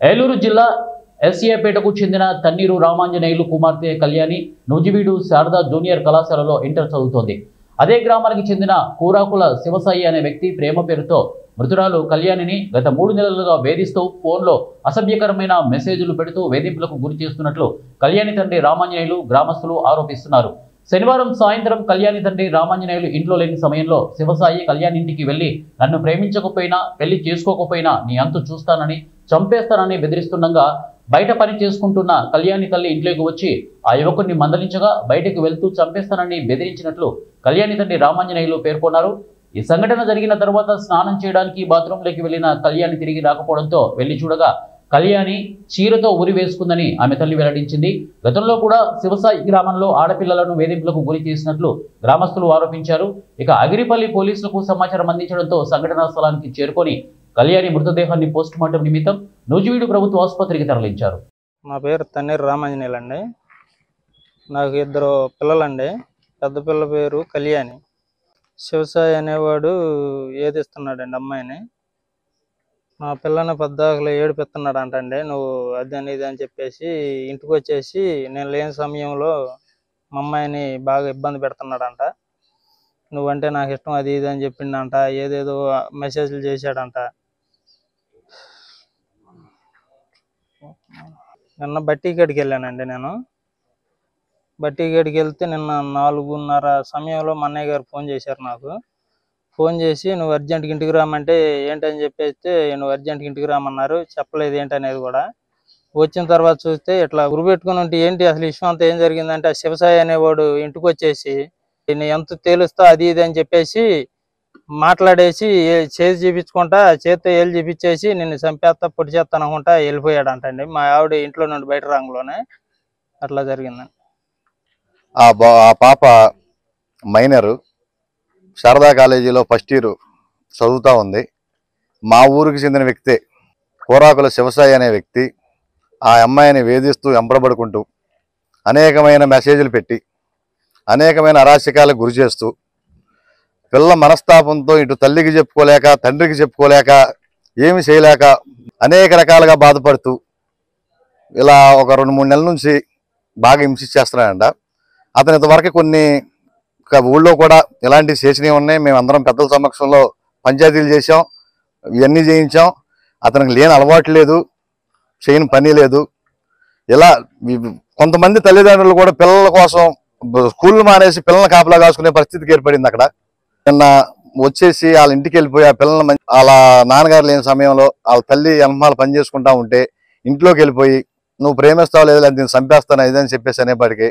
ఏలూరు జిల్లా ఎస్ఏపేటకు చెందిన తన్నీరు రామాంజనేయులు కుమార్తె కళ్యాణి నూజివీడు శారదా జూనియర్ కళాశాలలో ఇంటర్ చదువుతోంది. అదే గ్రామానికి చెందిన కూరాకుల శివసాయి అనే వ్యక్తి ప్రేమ పేరుతో మృతురాలు కళ్యాణిని గత 3 నెలలుగా వేధిస్తూ ఫోన్లో అసభ్యకరమైన మెసేజ్లు పెడుతూ వేధింపులకు గురి చేస్తున్నట్లు కళ్యాణి తండ్రి రామాంజనేయులు గ్రామస్తులు ఆరోపిస్తున్నారు. శనివారం సాయంత్రం కళ్యాణి తండ్రి రామాంజనేయులు ఇంట్లో లేని సమయంలో శివసాయి కళ్యాణి ఇంటికి వెళ్లి నన్ను ప్రేమించకపోయినా పెళ్లి చేసుకోకపోయినా నీ అంతు చూస్తానని చంపేస్తానని బెదిరిస్తుండగా బయట పని చేసుకుంటున్న కళ్యాణి తల్లి ఇంట్లోకి వచ్చి ఆ యువకుడిని మందలించగా బయటకు వెళ్తూ చంపేస్తానని బెదిరించినట్లు కళ్యాణి తండ్రి రామాంజనేయులు పేర్కొన్నారు. ఈ సంఘటన జరిగిన తర్వాత స్నానం చేయడానికి బాత్రూంలోకి వెళ్లిన కళ్యాణి తిరిగి రాకపోవడంతో వెళ్లి చూడగా కళ్యాణి చీరతో ఉరి వేసుకుందని ఆమె తల్లి వెల్లడించింది. గతంలో కూడా శివసాయి గ్రామంలో ఆడపిల్లలను వేధింపులకు గురి చేసినట్లు గ్రామస్తులు ఆరోపించారు. ఇక అగిరిపల్లి పోలీసులకు సమాచారం అందించడంతో సంఘటనా స్థలానికి చేరుకొని కళ్యాణి మృతదేహాన్ని పోస్టుమార్టం నిమిత్తం నూజివీడు ప్రభుత్వ ఆసుపత్రికి తరలించారు. నా పేరు తన్నీరు రామాంజనేయులు అండి. నాకు 2 పిల్లలండి. పెద్ద పిల్ల పేరు కళ్యాణి. శివసాయి అనేవాడు ఏదిస్తున్నాడండి అమ్మాయిని. మా పిల్లని పద్దాకలు ఏడిపిస్తున్నాడు అంటండి. నువ్వు అదని ఇది అని చెప్పేసి ఇంటికి వచ్చేసి నేను లేని సమయంలో మా అమ్మాయిని బాగా ఇబ్బంది పెడుతున్నాడంట. నువ్వంటే నాకు ఇష్టం అది ఇది అని చెప్పిండంట. ఏదేదో మెసేజ్లు చేశాడంట. నిన్న బట్టి గడికి వెళ్ళానండి. నేను బట్టి గడికి వెళ్తే నిన్న 4:30 సమయంలో మా అన్నయ్య గారు ఫోన్ చేశారు. నాకు ఫోన్ చేసి నువ్వు అర్జెంట్గా ఇంటికి రామంటే ఏంటని చెప్పేస్తే నువ్వు అర్జెంట్గా ఇంటికి రామన్నారు. చెప్పలేదు ఏంటనేది కూడా. వచ్చిన తర్వాత చూస్తే ఇట్లా గురిపెట్టుకుని ఉంటే ఏంటి అసలు విషయం అంతా ఏం జరిగిందంటే ఆ శివసాయి అనేవాడు ఇంటికి వచ్చేసి నేను ఎంత తేలుస్తా అది ఇది అని చెప్పేసి మాట్లాడేసి చేతి చూపించుకుంటా చేతితో ఏళ్ళు చూపించేసి నిన్ను చంపేస్తా పొడి చేస్తాను అనుకుంటా వెళ్ళిపోయాడంటండి. మా ఆవిడ ఇంట్లో నుండి బయట రంగులోనే అట్లా జరిగిందండి. ఆ పాప మైనరు, శారదా కాలేజీలో ఫస్ట్ ఇయర్ చదువుతూ ఉంది. మా ఊరికి చెందిన వ్యక్తే కూరాకుల శివసాయి అనే వ్యక్తి ఆ అమ్మాయిని వేధిస్తూ వెంబడబడుకుంటూ అనేకమైన మెసేజ్లు పెట్టి అనేకమైన అరాచకాలకు గురి చేస్తూ పిల్ల మనస్తాపంతో ఇటు తల్లికి చెప్పుకోలేక తండ్రికి చెప్పుకోలేక ఏమి చేయలేక అనేక రకాలుగా బాధపడుతూ ఇలా ఒక 2-3 నెలల నుంచి బాగా హింసించేస్తున్నాడంట. అతను ఇంతవరకు కొన్ని ఊళ్ళో కూడా ఇలాంటి చేసినవి ఉన్నాయి. మేమందరం పెద్దల సమక్షంలో పంచాయతీలు చేసాం, ఇవన్నీ చేయించాం. అతనికి లేని అలవాటు లేదు, చేయని పని లేదు. ఇలా కొంతమంది తల్లిదండ్రులు కూడా పిల్లల కోసం స్కూళ్ళు మానేసి పిల్లల్ని కాపలా కాసుకునే పరిస్థితికి ఏర్పడింది. అక్కడ నిన్న వచ్చేసి వాళ్ళ ఇంటికి వెళ్ళిపోయి ఆ పిల్లల్ని వాళ్ళ నాన్నగారు లేని సమయంలో వాళ్ళ తల్లి అమ్మాలు పని చేసుకుంటా ఉంటే ఇంట్లోకి వెళ్ళిపోయి నువ్వు ప్రేమిస్తావు లేదా దీన్ని చంపేస్తాను ఇదని చెప్పేసి అనేప్పటికీ